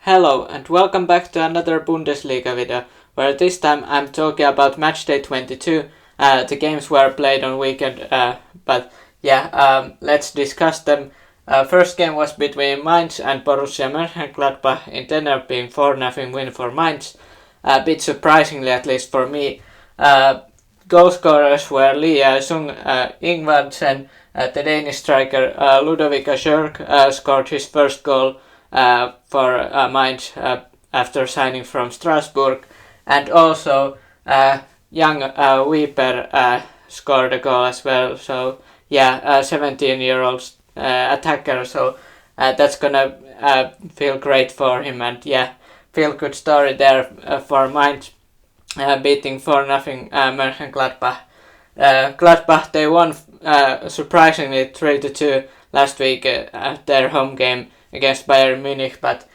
Hello and welcome back to another Bundesliga video, where this time I'm talking about Matchday 22. The games were played on weekend, let's discuss them. First game was between Mainz and Borussia Mönchengladbach, it ended up being 4-0 win for Mainz, a bit surprisingly at least for me. Goal scorers were Lee Sung Ingvardsen, the Danish striker. Ludovic Ajurk scored his first goal for Mainz after signing from Strasbourg, and also young Weeper scored a goal as well. So 17-year-old attacker. So that's gonna feel great for him, and feel good story there for Mainz beating 4-0 Mönchengladbach. Gladbach, they won surprisingly 3-2 last week at their home game against Bayern-Munich, but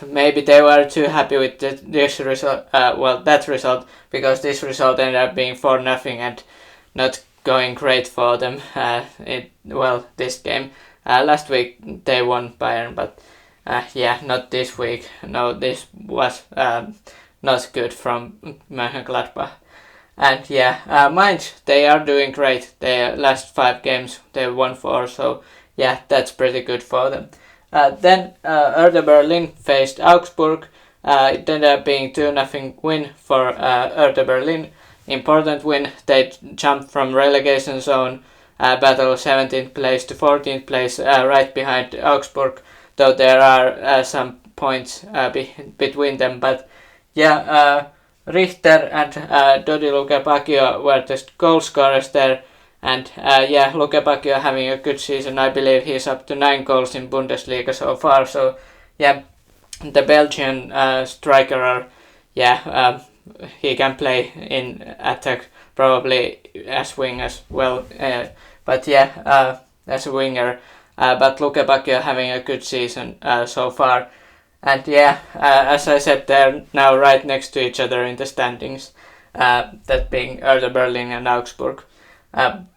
maybe they were too happy with this result. That result, because this result ended up being 4-0 and not going great for them. This game last week they won Bayern, but not this week. No, this was not good from Mönchengladbach. And Mainz, they are doing great. Their last 5 games they won 4, so that's pretty good for them. Then Hertha Berlin faced Augsburg. It ended up being 2-0 win for Hertha Berlin. Important win. They jumped from relegation zone battle 17th place to 14th place, right behind Augsburg, though there are some points between them. But Richter and Dodi Lukebakio were the goal scorers there. And Lukebakio having a good season. I believe he's up to 9 goals in Bundesliga so far. So the Belgian striker, he can play in attack, probably as wing as well. As a winger. But Lukebakio having a good season so far. And as I said, they're now right next to each other in the standings. That being Hertha Berlin and Augsburg.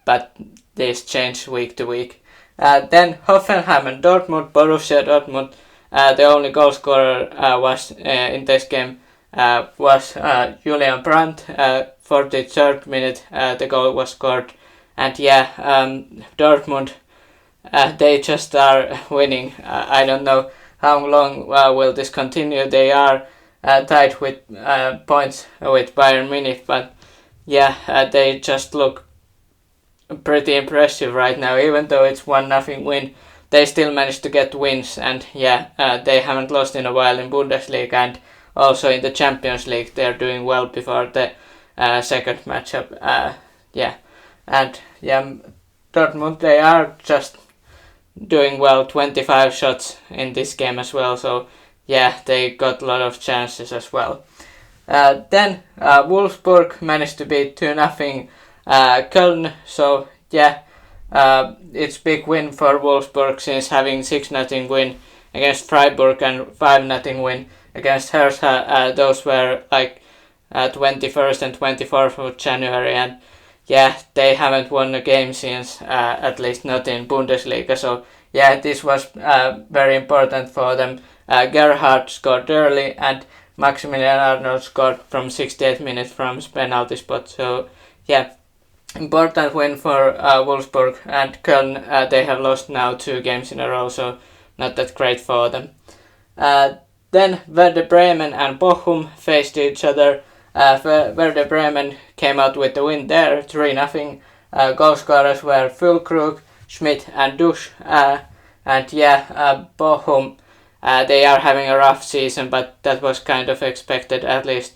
But this change week to week. Then Hoffenheim and Dortmund. Borussia Dortmund, the only goal scorer was in this game was Julian Brandt. 43rd minute the goal was scored. And Dortmund, they just are winning. I don't know how long will this continue. They are tied with points with Bayern Munich, but they just look pretty impressive right now. Even though it's 1-0 win, they still managed to get wins, and they haven't lost in a while in Bundesliga, and also in the Champions League they're doing well before the second matchup. Dortmund, they are just doing well. 25 shots in this game as well, so they got a lot of chances as well. Then Wolfsburg managed to beat 2-0 Köln, so it's big win for Wolfsburg, since having 6-0 win against Freiburg and 5-0 win against Hertha. Those were like 21st and 24th of January, and they haven't won a game since, at least not in Bundesliga. So this was very important for them. Gerhard scored early, and Maximilian Arnold scored from 68 minutes from penalty spot. So important win for Wolfsburg. And Köln, they have lost now 2 games in a row, so not that great for them. Then Werder Bremen and Bochum faced each other. Werder Bremen came out with the win there, 3-0. Goal scorers were Füllkrug, Schmidt and Dusch. Bochum, they are having a rough season, but that was kind of expected, at least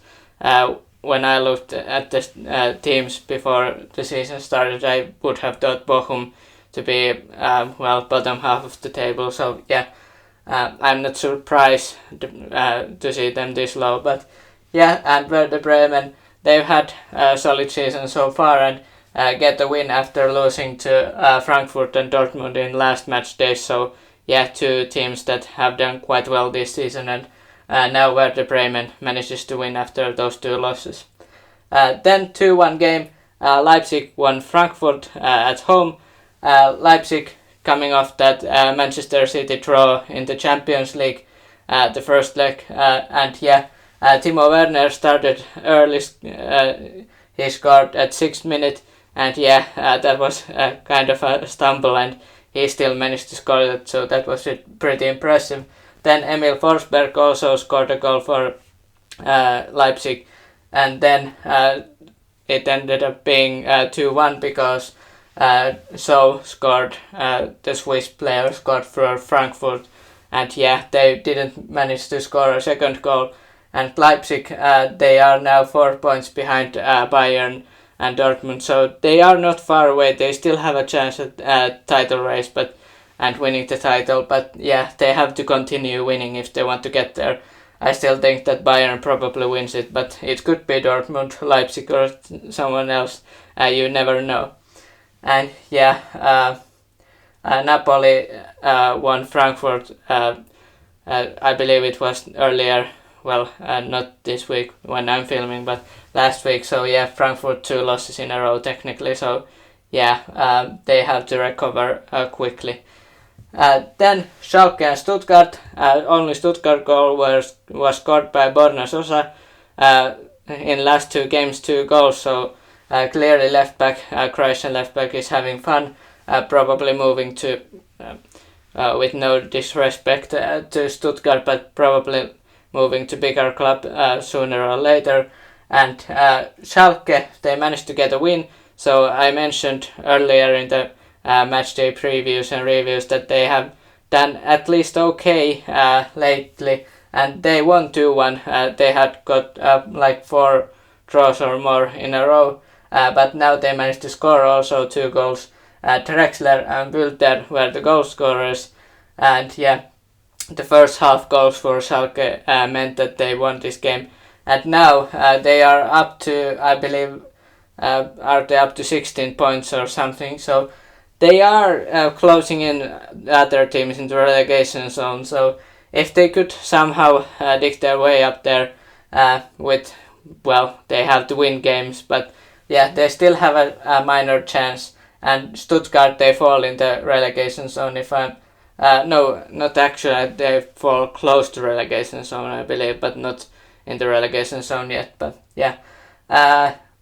when I looked at the teams before the season started. I would have thought Bochum to be bottom half of the table. So I'm not surprised to see them this low, but and Werder Bremen, they've had a solid season so far, and get the win after losing to Frankfurt and Dortmund in last match days. So 2 teams that have done quite well this season, and now Werder Bremen manages to win after those 2 losses. Then 2-1 game, Leipzig won Frankfurt at home. Leipzig coming off that Manchester City draw in the Champions League. the first leg, and Timo Werner started early. He scored at 6th minute, and that was kind of a stumble, and he still managed to score that, so that was pretty impressive. Then Emil Forsberg also scored a goal for Leipzig, and then it ended up being 2-1 because scored, the Swiss player scored for Frankfurt, and they didn't manage to score a second goal. And Leipzig, they are now 4 points behind Bayern and Dortmund, so they are not far away. They still have a chance at title race and winning the title, but they have to continue winning if they want to get there. I still think that Bayern probably wins it, but it could be Dortmund, Leipzig, or someone else. You never know. And Napoli won Frankfurt. I believe it was earlier. Well, not this week when I'm filming, but last week. So Frankfurt 2 losses in a row technically. So they have to recover quickly. Then Schalke and Stuttgart. Only Stuttgart goal was scored by Borna Sosa. In last 2 games, 2 goals. So clearly left back, Croatian left back is having fun. Probably moving to, with no disrespect to Stuttgart, but probably moving to bigger club sooner or later. And Schalke, they managed to get a win. So I mentioned earlier in the matchday previews and reviews that they have done at least okay lately, and they won 2-1. They had got like 4 draws or more in a row, but now they managed to score also 2 goals. Drexler and Bülter were the goal scorers, and the first half goals for Schalke meant that they won this game. And now they are up to, I believe, are they up to 16 points or something, so they are closing in other teams in the relegation zone. So if they could somehow dig their way up there they have to win games, but they still have a minor chance. And Stuttgart, they fall in the relegation zone if I'm no, not actually, they fall close to relegation zone, I believe, but not in the relegation zone yet. But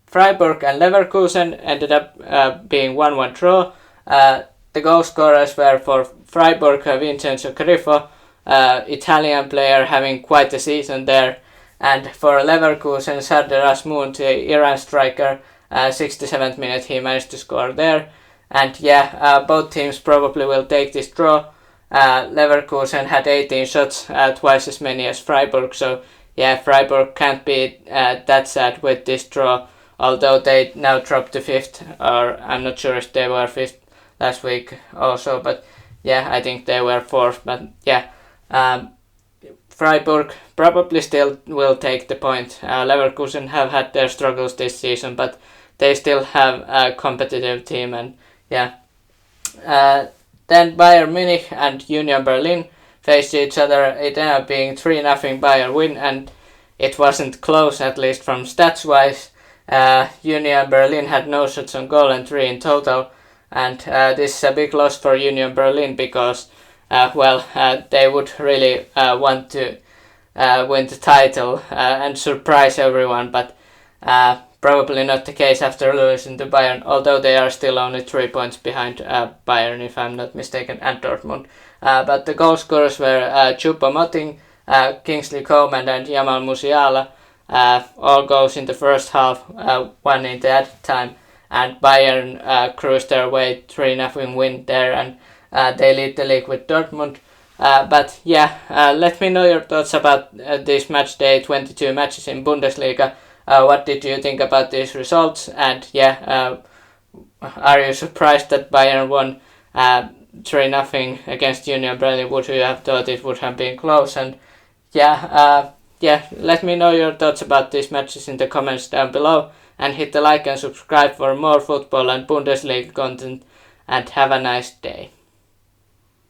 Freiburg and Leverkusen ended up being 1-1 draw. The goal scorers were for Freiburg, Vincenzo Grifo, Italian player having quite a season there, and for Leverkusen, Sardar Azmoun, the Iran striker, 67th minute he managed to score there. And both teams probably will take this draw. Leverkusen had 18 shots, twice as many as Freiburg, so Freiburg can't be that sad with this draw, although they now dropped to 5th, or I'm not sure if they were 5th last week also, but I think they were 4th, but Freiburg probably still will take the point. Leverkusen have had their struggles this season, but they still have a competitive team, and then Bayern Munich and Union Berlin faced each other. It ended up being 3-0 Bayern win, and it wasn't close, at least from stats wise. Union Berlin had no shots on goal and 3 in total, and this is a big loss for Union Berlin because they would really want to win the title and surprise everyone, but probably not the case after losing to Bayern, although they are still only 3 points behind Bayern, if I'm not mistaken, and Dortmund. But the goal scorers were Choupo-Moting, Kingsley Coman and Jamal Musiala. All goals in the first half, 1 in the added time, and Bayern cruised their way 3-0 win there, and they lead the league with Dortmund. But let me know your thoughts about this match day, 22 matches in Bundesliga. What did you think about these results? And are you surprised that Bayern won 3-0 against Union Berlin? Would you have thought it would have been close? And let me know your thoughts about these matches in the comments down below, and hit the like and subscribe for more football and Bundesliga content, and have a nice day.